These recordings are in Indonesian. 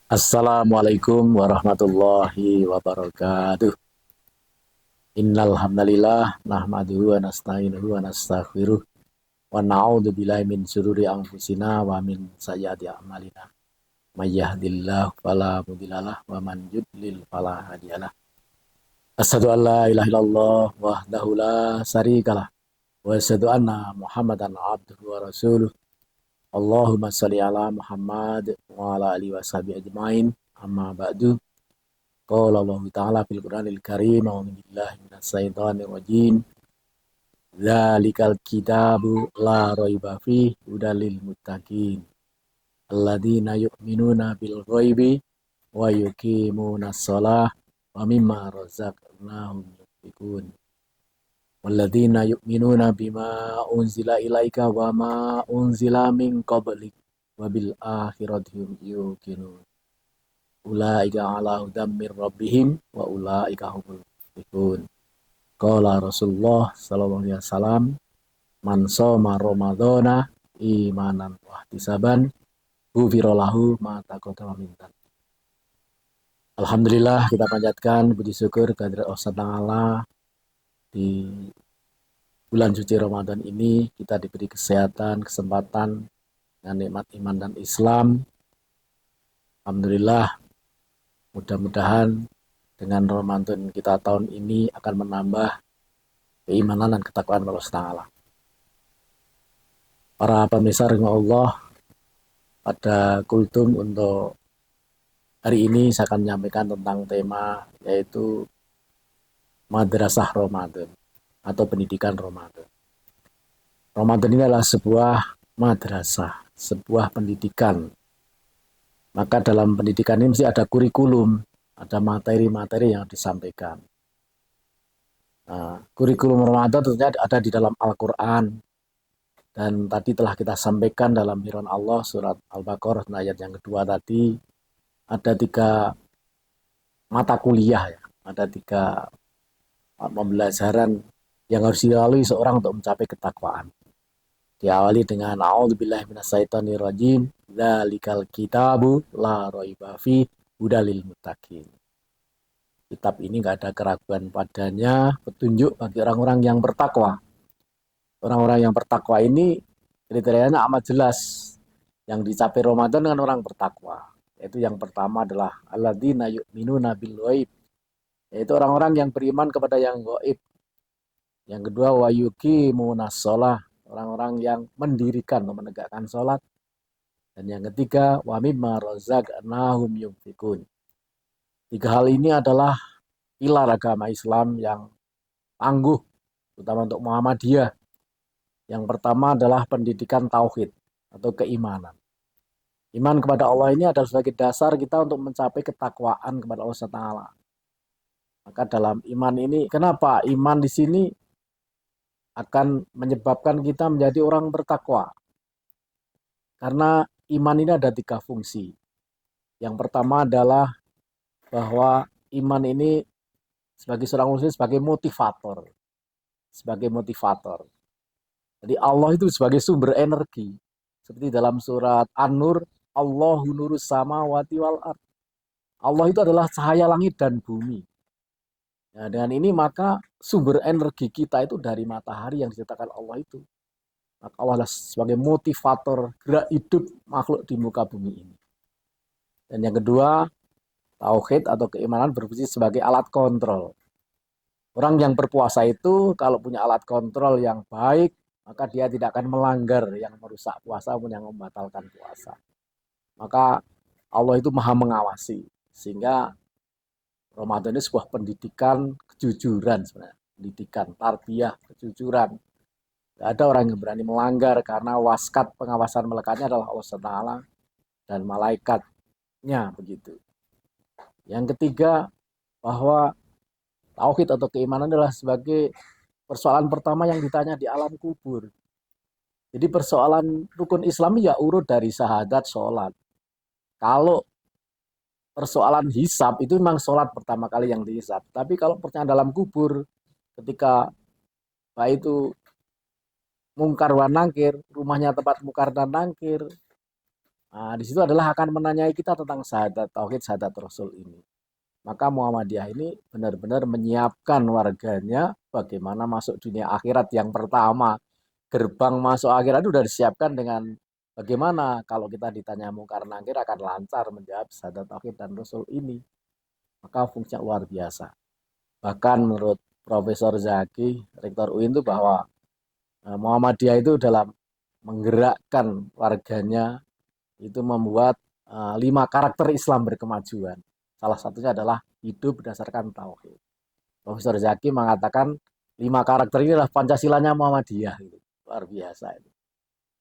Assalamualaikum warahmatullahi wabarakatuh. Innal hamdalillah nahmaduhu wa nasta'inuhu wa nastaghfiruh wa na'udzu billahi min syururi anfusina wa min sayyiati a'malina. May yahdihillahu fala mudhillalah wa man yudlil fala hadiyalah. Asyhadu an la ilaha illallah wahdahu la syarikalah wa asyhadu anna Muhammadan abduhu wa rasuluh. Allahumma shalli ala Muhammad wa ala alihi washabihi ajmain. Amma ba'du. Qala Allah Ta'ala fil Qur'anil Karim, a'udzu billahi minasy syaithanir rajim. Dzalikal kitabu la raiba fihi hudal lil muttaqin. Alladzina yu'minuna bil ghaibi wa yuqimunas shalah wa mimma razaqnahum yunfiqun. Walladzina yu'minuna bima unzila ilaika wa ma unzila min qablik wa bil akhirati hum yuqinun. Ulaika ala hudam mir rabbihim wa ulaika humul muflihun. Qala Rasulullah sallallahu alaihi wasallam, man shoma ramadhana imanan wa ihtisaban ghufira lahu ma taqaddama min dhanbi. Alhamdulillah, kita panjatkan puji syukur kehadirat Allah Taala. Di bulan suci Ramadan ini kita diberi kesehatan, kesempatan dan nikmat iman dan Islam. Alhamdulillah, mudah-mudahan dengan Ramadan kita tahun ini akan menambah keimanan dan ketakwaan Allah Taala. Para pemirsa rahimah Allah, pada kultum untuk hari ini saya akan menyampaikan tentang tema yaitu Madrasah Ramadan atau pendidikan Ramadan. Ramadan ini adalah sebuah madrasah, sebuah pendidikan. Maka dalam pendidikan ini mesti ada kurikulum, ada materi-materi yang disampaikan. Nah, kurikulum Ramadan tentunya ada di dalam Al-Quran. Dan tadi telah kita sampaikan dalam firman Allah surat Al-Baqarah ayat yang kedua tadi. Ada 3 mata kuliah, ya. Ada 3 pembelajaran yang harus dilalui seorang untuk mencapai ketakwaan. Diawali dengan a'udzubillahi minasyaitonir rajim. Dzalikal kitabu la raiba fihi hudal lil muttaqin. Kitab ini enggak ada keraguan padanya, petunjuk bagi orang-orang yang bertakwa. Orang-orang yang bertakwa ini kriterianya amat jelas. Yang dicapai Ramadan dengan orang bertakwa. Yaitu yang pertama adalah alladzina yu'minuna bil ghaib. Yaitu orang-orang yang beriman kepada yang gaib. Yang kedua wa yuqimunas shalah. Orang-orang yang mendirikan atau menegakkan sholat. Dan yang ketiga, wa mimma razaqnahum yunfiqun. 3 hal ini adalah pilar agama Islam yang tangguh, terutama untuk Muhammadiyah. Yang pertama adalah pendidikan tauhid atau keimanan. Iman kepada Allah ini adalah sebagai dasar kita untuk mencapai ketakwaan kepada Allah Taala. Maka dalam iman ini, kenapa iman di sini akan menyebabkan kita menjadi orang bertakwa? Karena iman ini ada 3 fungsi. Yang pertama adalah bahwa iman ini sebagai seorang muslim sebagai motivator. Sebagai motivator. Jadi Allah itu sebagai sumber energi. Seperti dalam surat An-Nur, Allahu nurus samawati wal ard. Allah itu adalah cahaya langit dan bumi. Nah, dengan ini maka sumber energi kita itu dari matahari yang diciptakan Allah itu. Maka Allah sebagai motivator gerak hidup makhluk di muka bumi ini. Dan yang kedua, tauhid atau keimanan berfungsi sebagai alat kontrol. Orang yang berpuasa itu kalau punya alat kontrol yang baik, maka dia tidak akan melanggar yang merusak puasa maupun yang membatalkan puasa. Maka Allah itu maha mengawasi. Sehingga Ramadan ini sebuah pendidikan kejujuran sebenarnya. Pendidikan, tarbiyah, kejujuran. Tidak ada orang yang berani melanggar karena waskat pengawasan melekatnya adalah Allah Taala dan malaikatnya begitu. Yang ketiga, bahwa tauhid atau keimanan adalah sebagai persoalan pertama yang ditanya di alam kubur. Jadi persoalan rukun Islam ya urut dari syahadat, sholat. Kalau persoalan hisab itu memang sholat pertama kali yang dihisab. Tapi kalau pertanyaan dalam kubur, ketika baik itu mungkar wa nangkir, rumahnya tempat mungkar dan nangkir, Nah, di situ adalah akan menanyai kita tentang syahadat tauhid, syahadat rasul ini. Maka Muhammadiyah ini benar-benar menyiapkan warganya bagaimana masuk dunia akhirat yang pertama. Gerbang masuk akhirat itu sudah disiapkan dengan bagaimana kalau kita ditanya mungkar nakir akan lancar menjawab syahadat tauhid dan rasul ini. Maka fungsinya luar biasa. Bahkan menurut Profesor Zaki, Rektor UIN itu bahwa Muhammadiyah itu dalam menggerakkan warganya itu membuat 5 karakter Islam berkemajuan. Salah satunya adalah hidup berdasarkan tauhid. Profesor Zaki mengatakan 5 karakter ini adalah Pancasilanya Muhammadiyah. Gitu. Luar biasa itu.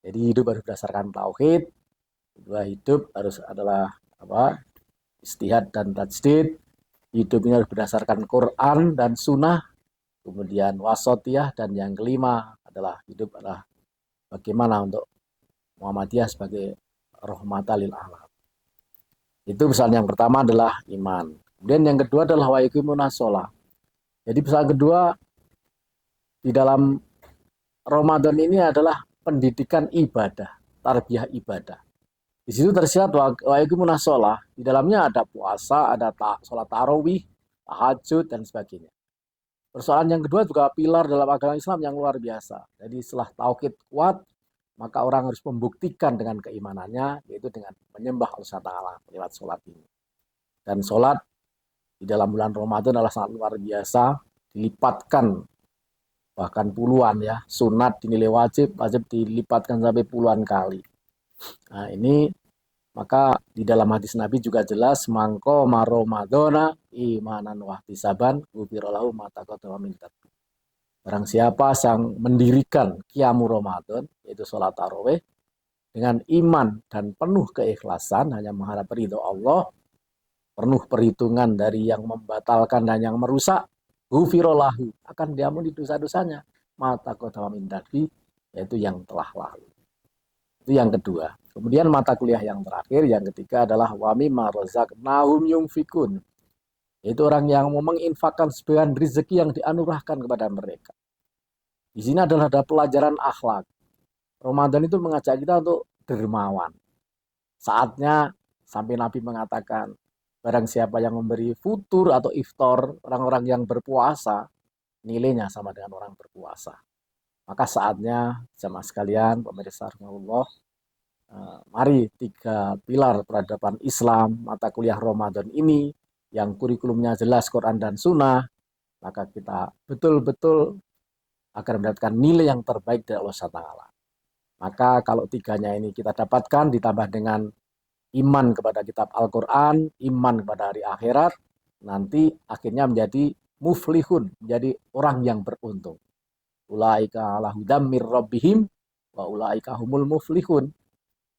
Jadi hidup harus berdasarkan tauhid, kedua hidup harus adalah istihad dan tajdid, hidup ini harus berdasarkan Quran dan Sunnah, kemudian wasatiyah, dan yang kelima adalah hidup adalah bagaimana untuk Muhammadiyah sebagai rahmatan lil alam. Itu pesan yang pertama adalah iman. Kemudian yang kedua adalah wa yuqimuna shalah. Jadi pesan kedua di dalam Ramadan ini adalah pendidikan ibadah, tarbiyah ibadah. Di situ tersirat wa yuqimuna shalah. Di dalamnya ada puasa, ada sholat tarawih, tahajud dan sebagainya. Persoalan yang kedua juga pilar dalam agama Islam yang luar biasa. Jadi setelah tauhid kuat, maka orang harus membuktikan dengan keimanannya, yaitu dengan menyembah Allah Ta'ala lewat sholat ini. Dan sholat di dalam bulan Ramadan adalah sangat luar biasa, dilipatkan bahkan puluhan ya, sunat dinilai wajib, wajib dilipatkan sampai puluhan kali. Nah ini maka di dalam hadis Nabi juga jelas mangko maromadona imanan wahtisaban gufirolahu mataqaddama min dzambi. Barang siapa yang mendirikan Qiyamul Ramadan, yaitu sholat tarawih, dengan iman dan penuh keikhlasan, hanya mengharap ridho Allah, penuh perhitungan dari yang membatalkan dan yang merusak, gufirolahu, akan diampuni dosa-dosanya, mata qadama min dzambi, yaitu yang telah lalu. Itu yang kedua. Kemudian mata kuliah yang terakhir, yang ketiga adalah wa mimma razaqnahum yunfikun. Itu orang yang mau menginfakkan sebagian rezeki yang dianugerahkan kepada mereka. Di sini adalah ada pelajaran akhlak. Ramadan itu mengajak kita untuk dermawan. Saatnya sampai Nabi mengatakan, barang siapa yang memberi futur atau iftar orang-orang yang berpuasa, nilainya sama dengan orang berpuasa. Maka saatnya jamaah sekalian, pemirsa rahimahullah, mari 3 pilar peradaban Islam, mata kuliah Ramadan ini, yang kurikulumnya jelas Quran dan Sunnah, maka kita betul-betul akan mendapatkan nilai yang terbaik dari Allah Ta'ala. Maka kalau 3-nya ini kita dapatkan ditambah dengan iman kepada kitab Al-Quran, iman kepada hari akhirat, nanti akhirnya menjadi muflihun, menjadi orang yang beruntung. Ulaika ala hudam mir rabbihim wa ulaika humul muflihun.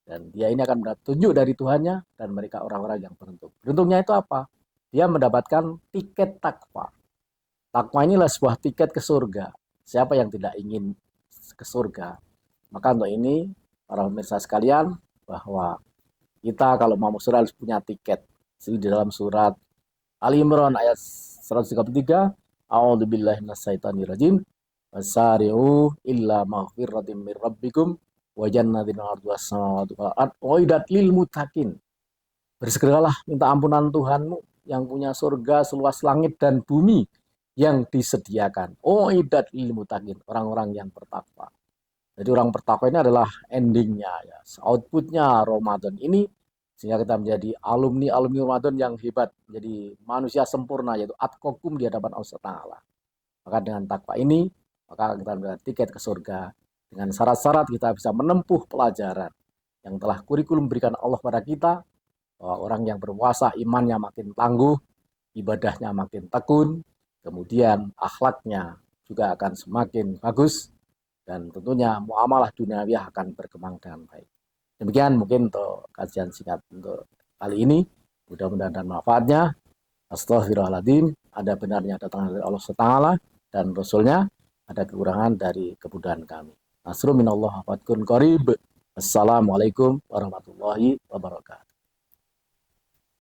Dan dia ini akan mendapat tunjuk dari Tuhannya dan mereka orang-orang yang beruntung. Beruntungnya itu apa? Dia mendapatkan tiket takwa. Takwa inilah sebuah tiket ke surga. Siapa yang tidak ingin ke surga? Maka untuk ini, para pemirsa sekalian, bahwa kita kalau mau surga harus punya tiket. Jadi di dalam surat Ali Imran ayat 133, A'udzubillahi minasyaitonirrajim, wasari'u illa maghfiratin mir rabbikum wa jannatin 'arduhas samawati wal ardh uiddat lil muttaqin. Bersegeralah minta ampunan Tuhanmu yang punya surga seluas langit dan bumi yang disediakan. Uiddat lil muttaqin, orang-orang yang bertakwa. Jadi orang bertakwa ini adalah endingnya ya, outputnya Ramadan ini, sehingga kita menjadi alumni Ramadan yang hebat, menjadi manusia sempurna, yaitu atqakum di hadapan Allah Ta'ala. Maka dengan takwa ini, maka kita mendapat tiket ke surga. Dengan syarat-syarat kita bisa menempuh pelajaran yang telah kurikulum berikan Allah pada kita, bahwa orang yang berpuasa imannya makin tangguh, ibadahnya makin tekun, kemudian akhlaknya juga akan semakin bagus, dan tentunya muamalah duniawiah akan berkembang dengan baik. Demikian mungkin untuk kajian singkat untuk kali ini. Mudah-mudahan dan manfaatnya. Astaghfirullahaladzim. Ada benarnya datang dari Allah Ta'ala dan Rasulnya. Ada kekurangan dari kebudayaan kami. Nasrul minallah wa fatkun qarib. Assalamualaikum warahmatullahi wabarakatuh.